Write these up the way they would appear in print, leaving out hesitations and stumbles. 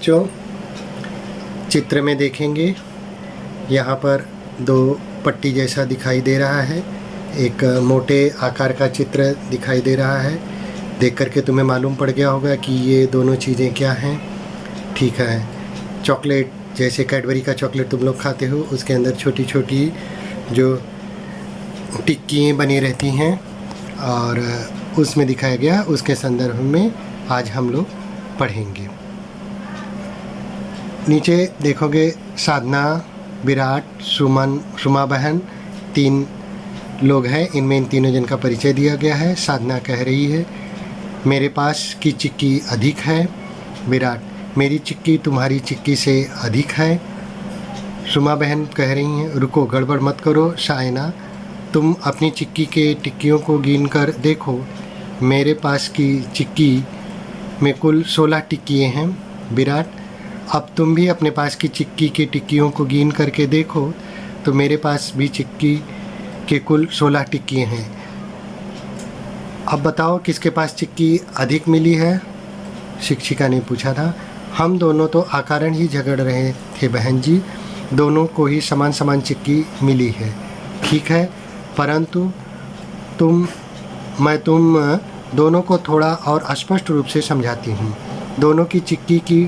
बच्चों, चित्र में देखेंगे यहाँ पर दो पट्टी जैसा दिखाई दे रहा है। एक मोटे आकार का चित्र दिखाई दे रहा है। देख करके तुम्हें मालूम पड़ गया होगा कि ये दोनों चीज़ें क्या हैं। ठीक है, चॉकलेट, जैसे कैडबरी का चॉकलेट तुम लोग खाते हो, उसके अंदर छोटी छोटी जो टिक्कियाँ बनी रहती हैं और उसमें दिखाया गया, उसके संदर्भ में आज हम लोग पढ़ेंगे। नीचे देखोगे साधना, विराट, सुमन, सुमा बहन, 3 लोग हैं। इनमें इन तीनों जन का परिचय दिया गया है। साधना कह रही है मेरे पास की चिक्की अधिक है। विराट, मेरी चिक्की तुम्हारी चिक्की से अधिक है। सुमा बहन कह रही हैं रुको, गड़बड़ मत करो शायना, तुम अपनी चिक्की के टिक्कियों को गिन कर देखो। मेरे पास की चिक्की में कुल 16 टिक्कियाँ हैं। विराट, अब तुम भी अपने पास की चिक्की की टिक्कियों को गिन करके देखो तो मेरे पास भी चिक्की के कुल 16 टिक्कियाँ हैं। अब बताओ किसके पास चिक्की अधिक मिली है? शिक्षिका ने पूछा था। हम दोनों तो अकारण ही झगड़ रहे थे बहन जी, दोनों को ही समान समान चिक्की मिली है। ठीक है, परंतु तुम दोनों को थोड़ा और स्पष्ट रूप से समझाती हूँ। दोनों की चिक्की की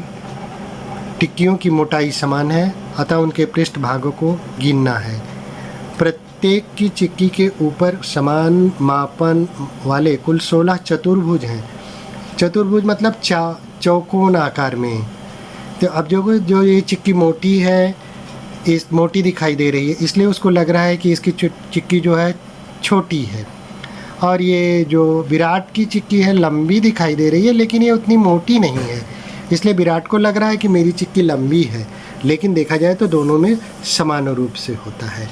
टिक्कियों की मोटाई समान है, अतः उनके पृष्ठ भागों को गिनना है। प्रत्येक की चिक्की के ऊपर समान मापन वाले कुल 16 चतुर्भुज हैं। चतुर्भुज मतलब चौकोन आकार में। तो अब जो ये चिक्की मोटी है, इस मोटी दिखाई दे रही है, इसलिए उसको लग रहा है कि इसकी चिक्की जो है छोटी है। और ये जो विराट की चिक्की है लंबी दिखाई दे रही है, लेकिन ये उतनी मोटी नहीं है, इसलिए विराट को लग रहा है कि मेरी चिक्की लंबी है। लेकिन देखा जाए तो दोनों में समान रूप से होता है।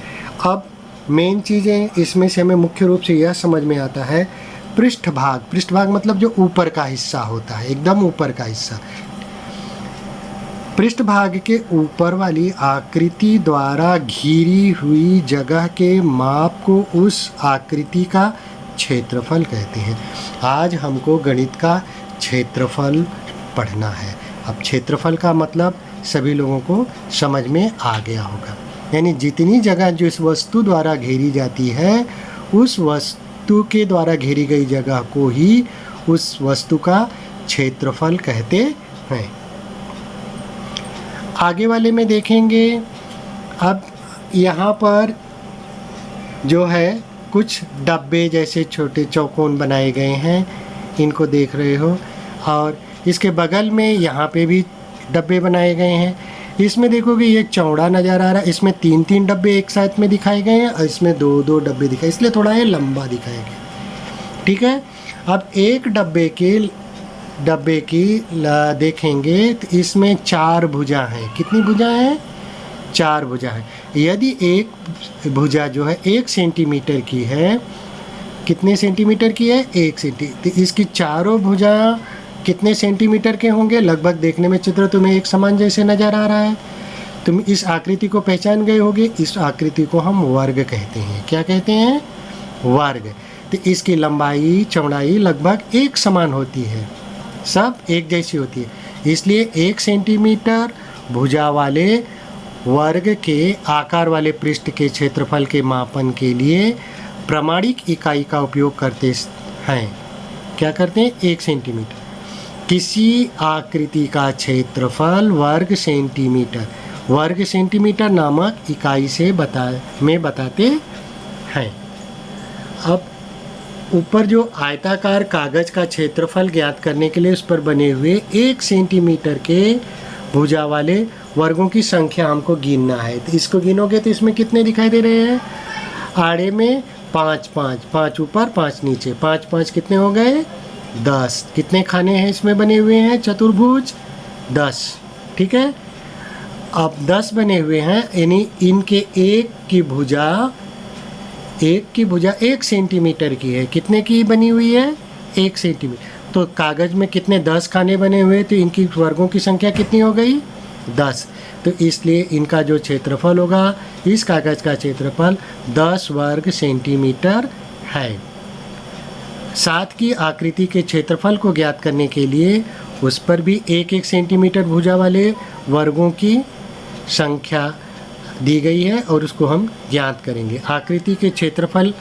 अब मेन चीज़ें इसमें से हमें मुख्य रूप से यह समझ में आता है, पृष्ठभाग। पृष्ठभाग मतलब जो ऊपर का हिस्सा होता है, एकदम ऊपर का हिस्सा। पृष्ठभाग के ऊपर वाली आकृति द्वारा घिरी हुई जगह के माप को उस आकृति का क्षेत्रफल कहते हैं। आज हमको गणित का क्षेत्रफल पढ़ना है। अब क्षेत्रफल का मतलब सभी लोगों को समझ में आ गया होगा, यानी जितनी जगह जो इस वस्तु द्वारा घेरी जाती है, उस वस्तु के द्वारा घेरी गई जगह को ही उस वस्तु का क्षेत्रफल कहते हैं। आगे वाले में देखेंगे। अब यहाँ पर जो है कुछ डब्बे जैसे छोटे चौकोन बनाए गए हैं, इनको देख रहे हो, और इसके बगल में यहाँ पे भी डब्बे बनाए गए हैं। इसमें देखोगे ये चौड़ा नज़र आ रहा है, इसमें 3-3 डब्बे एक साथ में दिखाए गए हैं और इसमें 2-2 डब्बे दिखाए, इसलिए थोड़ा ये लंबा दिखाया गया। ठीक है, अब एक डब्बे की देखेंगे तो इसमें 4 भुजा हैं। कितनी भुजा हैं? 4 भुजा है। यदि एक भुजा जो है 1 सेंटीमीटर की है, कितने सेंटीमीटर की है? 1 सेंटीमीटर। तो इसकी चारों भुजा कितने सेंटीमीटर के होंगे? लगभग देखने में चित्र तुम्हें एक समान जैसे नज़र आ रहा है। तुम इस आकृति को पहचान गए होगे। इस आकृति को हम वर्ग कहते हैं। क्या कहते हैं? वर्ग। तो इसकी लंबाई चौड़ाई लगभग एक समान होती है, सब एक जैसी होती है, इसलिए 1 सेंटीमीटर भुजा वाले वर्ग के आकार वाले पृष्ठ के क्षेत्रफल के मापन के लिए प्रमाणिक इकाई का उपयोग करते हैं। क्या करते हैं? 1 सेंटीमीटर। किसी आकृति का क्षेत्रफल वर्ग सेंटीमीटर नामक इकाई से बताते हैं। अब ऊपर जो आयताकार कागज का क्षेत्रफल ज्ञात करने के लिए उस पर बने हुए 1 सेंटीमीटर के भुजा वाले वर्गों की संख्या हमको गिनना है। तो इसको गिनोगे तो इसमें कितने दिखाई दे रहे हैं? आड़े में 5 ऊपर 5 नीचे, 5 कितने हो गए? 10। कितने खाने हैं इसमें बने हुए हैं चतुर्भुज? 10। ठीक है, अब 10 बने हुए हैं, यानी इनके एक की भुजा 1 सेंटीमीटर की है। कितने की बनी हुई है? 1 सेंटीमीटर। तो कागज में कितने 10 खाने बने हुए, तो इनकी वर्गों की संख्या कितनी हो गई? 10। तो इसलिए इनका जो क्षेत्रफल होगा, इस कागज का क्षेत्रफल 10 वर्ग सेंटीमीटर है। साथ की आकृति के क्षेत्रफल को ज्ञात करने के लिए उस पर भी 1-1 सेंटीमीटर भुजा वाले वर्गों की संख्या दी गई है और उसको हम ज्ञात करेंगे। आकृति के क्षेत्रफल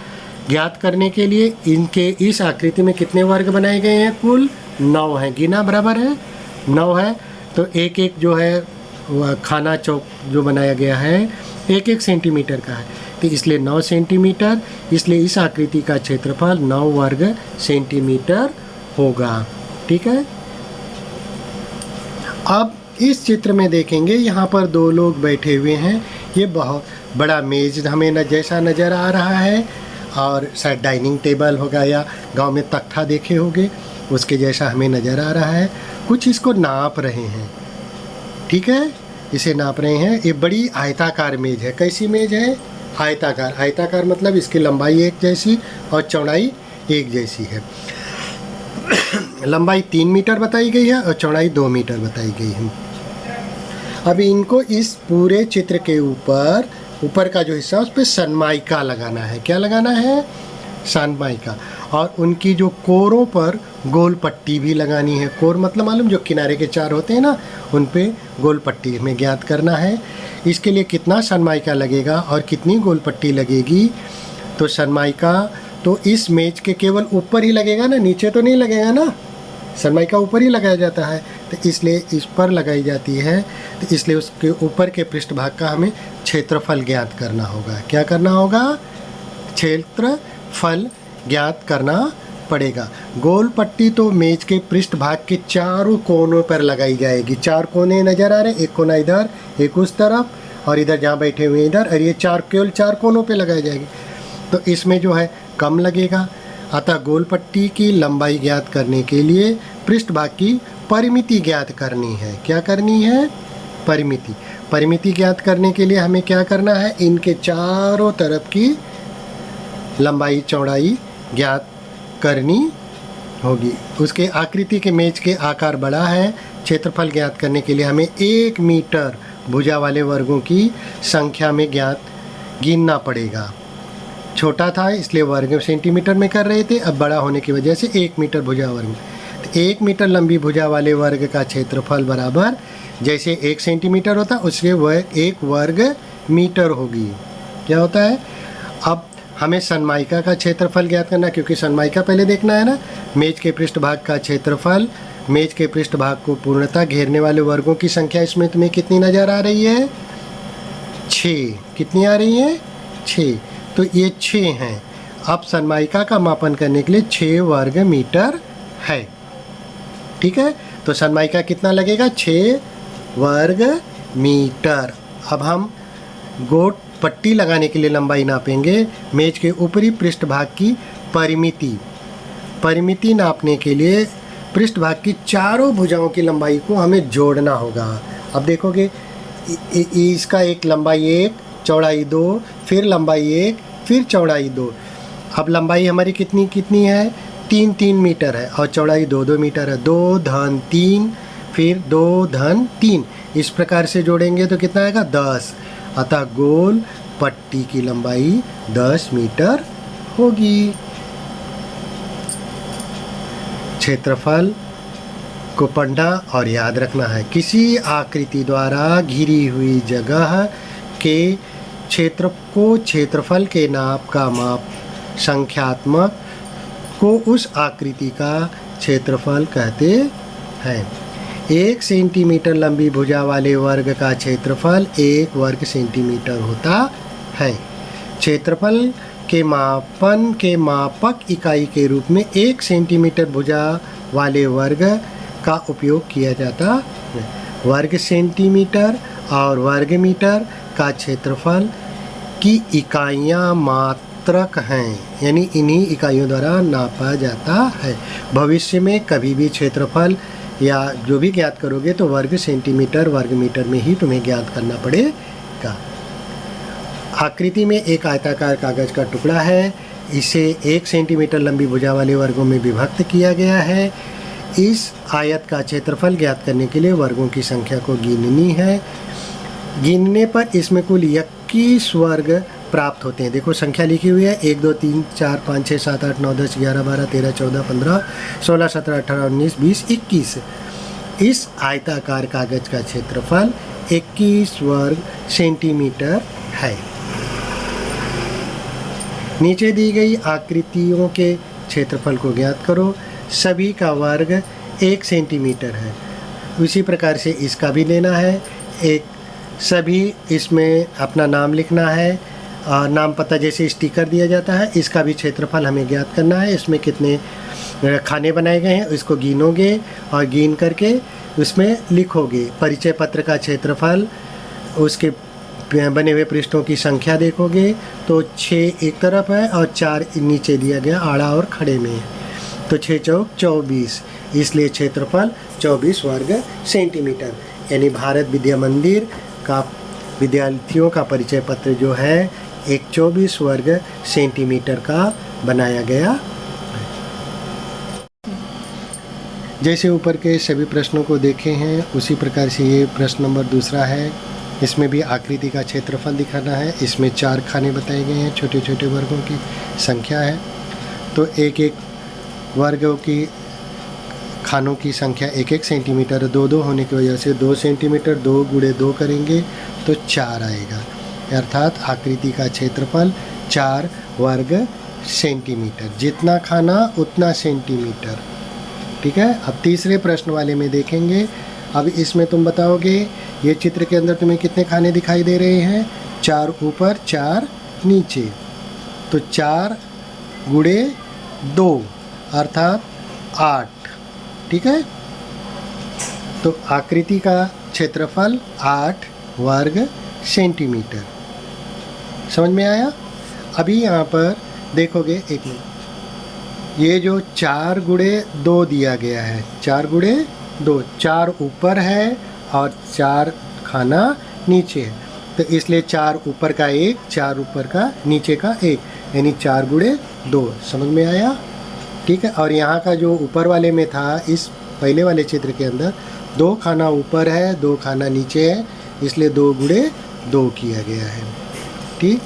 ज्ञात करने के लिए इनके इस आकृति में कितने वर्ग बनाए गए हैं? कुल 9 हैं। गिना बराबर है 9 है। तो एक एक जो है वह खाना चौक जो बनाया गया है 1-1 सेंटीमीटर का है, तो इसलिए 9 सेंटीमीटर, इसलिए इस आकृति का क्षेत्रफल 9 वर्ग सेंटीमीटर होगा। ठीक है। अब इस चित्र में देखेंगे यहाँ पर 2 लोग बैठे हुए हैं। ये बहुत बड़ा मेज हमें जैसा नज़र आ रहा है और शायद डाइनिंग टेबल होगा या गांव में तख्ता देखे होंगे उसके जैसा हमें नज़र आ रहा है। कुछ इसको नाप रहे हैं। ठीक है, इसे नाप रहे हैं। ये बड़ी आयताकार मेज है। कैसी मेज है? आयताकार। आयताकार मतलब इसकी लंबाई एक जैसी और चौड़ाई एक जैसी है। लंबाई 3 मीटर बताई गई है और चौड़ाई 2 मीटर बताई गई है। अब इनको इस पूरे चित्र के ऊपर का जो हिस्सा उस पर सनमाइका लगाना है। क्या लगाना है? सनमाइका। और उनकी जो कोरों पर गोल पट्टी भी लगानी है। कोर मतलब मालूम, जो किनारे के 4 होते हैं ना, उन पे गोल पट्टी हमें ज्ञात करना है। इसके लिए कितना सनमाइका लगेगा और कितनी गोल पट्टी लगेगी? तो सनमाइका तो इस मेज के केवल ऊपर ही लगेगा ना, नीचे तो नहीं लगेगा ना। सनमाइका ऊपर ही लगाया जाता है, तो इसलिए इस पर लगाई जाती है। तो इसलिए उसके ऊपर के पृष्ठभाग का हमें क्षेत्रफल ज्ञात करना होगा। क्या करना होगा? क्षेत्रफल ज्ञात करना पड़ेगा। गोल पट्टी तो मेज के पृष्ठभाग के चारों कोनों पर लगाई जाएगी। 4 कोने नज़र आ रहे हैं, एक कोना इधर, एक उस तरफ और इधर जहाँ बैठे हुए इधर, और ये केवल 4 कोनों पे लगाई जाएगी। तो इसमें जो है कम लगेगा। अतः गोल पट्टी की लंबाई ज्ञात करने के लिए पृष्ठभाग की परिमिति ज्ञात करनी है। क्या करनी है? परिमिति। परिमिति ज्ञात करने के लिए हमें क्या करना है? इनके चारों तरफ की लंबाई चौड़ाई ज्ञात करनी होगी। उसके आकृति के मेज के आकार बड़ा है। क्षेत्रफल ज्ञात करने के लिए हमें 1 मीटर भुजा वाले वर्गों की संख्या में गिनना पड़ेगा। छोटा था इसलिए वर्ग सेंटीमीटर में कर रहे थे, अब बड़ा होने की वजह से 1 मीटर भुजा वर्ग। तो 1 मीटर लंबी भुजा वाले वर्ग का क्षेत्रफल बराबर जैसे 1 सेंटीमीटर होता है उसके वह 1 वर्ग मीटर होगी। क्या होता है? अब हमें सनमाइका का क्षेत्रफल ज्ञात करना, क्योंकि सनमाइका पहले देखना है ना। मेज के पृष्ठभाग का क्षेत्रफल, मेज के पृष्ठभाग को पूर्णतः घेरने वाले वर्गों की संख्या इसमें तुम्हें कितनी नज़र आ रही है? 6। कितनी आ रही है? 6। तो ये 6 हैं। अब सनमाइका का मापन करने के लिए 6 वर्ग मीटर है। ठीक है, तो सनमाइका कितना लगेगा? 6 वर्ग मीटर। अब हम गोट पट्टी लगाने के लिए लंबाई नापेंगे। मेज के ऊपरी पृष्ठभाग की परिमिति नापने के लिए पृष्ठभाग की चारों भुजाओं की लंबाई को हमें जोड़ना होगा। अब देखोगे इसका एक लंबाई 1, चौड़ाई 2, फिर लंबाई 1, फिर चौड़ाई 2। अब लंबाई हमारी कितनी है? 3 मीटर है और चौड़ाई 2 मीटर है। 2 धन 3 फिर 2 धन 3, इस प्रकार से जोड़ेंगे तो कितना आएगा? 10। अतः गोल पट्टी की लंबाई 10 मीटर होगी। क्षेत्रफल को पढ़ना और याद रखना है। किसी आकृति द्वारा घिरी हुई जगह के क्षेत्र को क्षेत्रफल के नाप का माप संख्यात्मक को उस आकृति का क्षेत्रफल कहते हैं। 1 सेंटीमीटर लंबी भुजा वाले वर्ग का क्षेत्रफल 1 वर्ग सेंटीमीटर होता है। क्षेत्रफल के मापन के मापक इकाई के रूप में 1 सेंटीमीटर भुजा वाले वर्ग का उपयोग किया जाता है। वर्ग सेंटीमीटर और वर्ग मीटर का क्षेत्रफल की इकाइयाँ मात्रक हैं, यानी इन्हीं इकाइयों द्वारा नापा जाता है। भविष्य में कभी भी क्षेत्रफल या जो भी ज्ञात करोगे तो वर्ग सेंटीमीटर वर्ग मीटर में ही तुम्हें ज्ञात करना पड़ेगा। आकृति में एक आयताकार कागज का टुकड़ा है। इसे 1 सेंटीमीटर लंबी भुजा वाले वर्गों में विभक्त किया गया है। इस आयत का क्षेत्रफल ज्ञात करने के लिए वर्गों की संख्या को गिननी है। गिनने पर इसमें कुल 21 वर्ग प्राप्त होते हैं। देखो संख्या लिखी हुई है 1 2 3 4 5 6 7 8 9 10 11 12 13 14 15 16 17 18 19 20 21। इस आयताकार कागज का क्षेत्रफल 21 वर्ग सेंटीमीटर है। नीचे दी गई आकृतियों के क्षेत्रफल को ज्ञात करो। सभी का वर्ग 1 सेंटीमीटर है। उसी प्रकार से इसका भी लेना है। सभी इसमें अपना नाम लिखना है और नाम पता जैसे स्टिकर दिया जाता है। इसका भी क्षेत्रफल हमें ज्ञात करना है। इसमें कितने खाने बनाए गए हैं इसको गिनोगे और गिन करके उसमें लिखोगे। परिचय पत्र का क्षेत्रफल, उसके बने हुए पृष्ठों की संख्या देखोगे तो 6 एक तरफ है और 4 नीचे दिया गया आड़ा और खड़े में है। तो 6 चौक 24, इसलिए क्षेत्रफल 24 वर्ग सेंटीमीटर। यानी भारत विद्या मंदिर का विद्यार्थियों का परिचय पत्र जो है एक 24 वर्ग सेंटीमीटर का बनाया गया। जैसे ऊपर के सभी प्रश्नों को देखे हैं उसी प्रकार से ये प्रश्न नंबर दूसरा है। इसमें भी आकृति का क्षेत्रफल दिखाना है। इसमें 4 खाने बताए गए हैं, छोटे छोटे वर्गों की संख्या है। तो एक एक वर्गों की खानों की संख्या 1-1 सेंटीमीटर, 2-2 होने की वजह से 2 सेंटीमीटर 2 गुणे 2 करेंगे तो 4 आएगा। अर्थात आकृति का क्षेत्रफल 4 वर्ग सेंटीमीटर। जितना खाना उतना सेंटीमीटर। ठीक है। अब तीसरे प्रश्न वाले में देखेंगे। अब इसमें तुम बताओगे ये चित्र के अंदर तुम्हें कितने खाने दिखाई दे रहे हैं? 4 ऊपर 4 नीचे, तो 4 गुणे 2 अर्थात 8। ठीक है। तो आकृति का क्षेत्रफल 8 वर्ग सेंटीमीटर। समझ में आया? अभी यहाँ पर देखोगे, एक मिनट, ये जो 4 गुणे 2 दिया गया है, 4 गुणे 2, 4 ऊपर है और 4 खाना नीचे है, तो इसलिए 4 ऊपर का 1, 4 ऊपर का नीचे का 1, यानी 4 गुणे 2। समझ में आया? ठीक है। और यहाँ का जो ऊपर वाले में था, इस पहले वाले चित्र के अंदर 2 खाना ऊपर है 2 खाना नीचे है, इसलिए 2 गुणे 2 किया गया है। ठीक।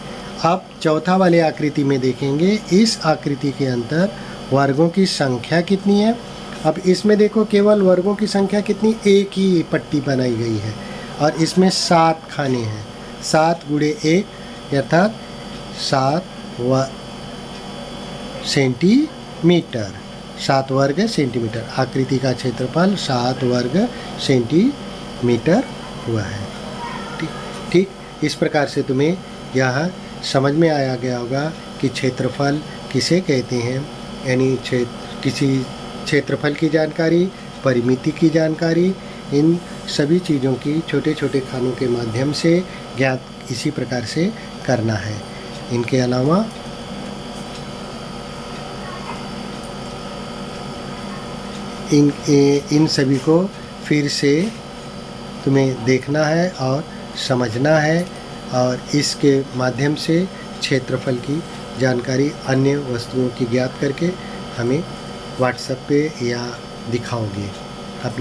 अब चौथा वाले आकृति में देखेंगे। इस आकृति के अंदर वर्गों की संख्या कितनी है? अब इसमें देखो केवल वर्गों की संख्या कितनी, एक ही पट्टी बनाई गई है और इसमें 7 खाने हैं। 7 गुणे 1 अर्थात 7 सेंटीमीटर, 7 वर्ग सेंटीमीटर। आकृति का क्षेत्रफल 7 वर्ग सेंटीमीटर हुआ है। ठीक। इस प्रकार से तुम्हें यह समझ में आया गया होगा कि क्षेत्रफल किसे कहते हैं। यानी किसी क्षेत्रफल की जानकारी, परिमिति की जानकारी, इन सभी चीज़ों की छोटे छोटे खानों के माध्यम से ज्ञात इसी प्रकार से करना है। इनके अलावा इन सभी को फिर से तुम्हें देखना है और समझना है और इसके माध्यम से क्षेत्रफल की जानकारी अन्य वस्तुओं की ज्ञात करके हमें व्हाट्सएप पे या दिखाओगे।